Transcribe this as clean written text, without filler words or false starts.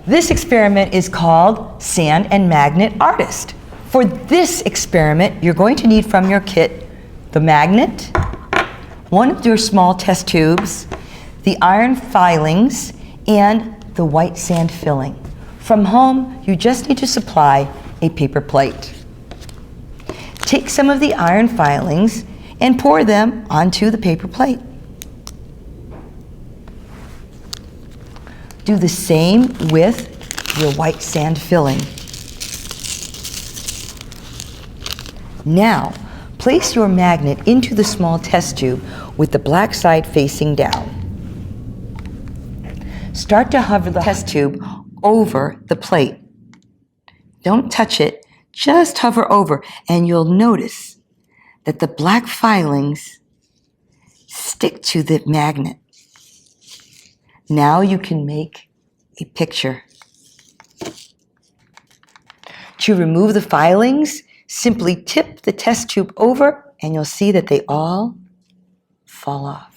This experiment is called Sand and Magnet Artist. For this experiment, you're going to need from your kit the magnet, one of your small test tubes, the iron filings, and the white sand filling. From home, you just need to supply a paper plate. Take some of the iron filings and pour them onto the paper plate. Do the same with your white sand filling. Now, place your magnet into the small test tube with the black side facing down. Start to hover the test tube over the plate. Don't touch it, just hover over, and you'll notice that the black filings stick to the magnet. Now you can make a picture. To remove the filings, simply tip the test tube over and you'll see that they all fall off.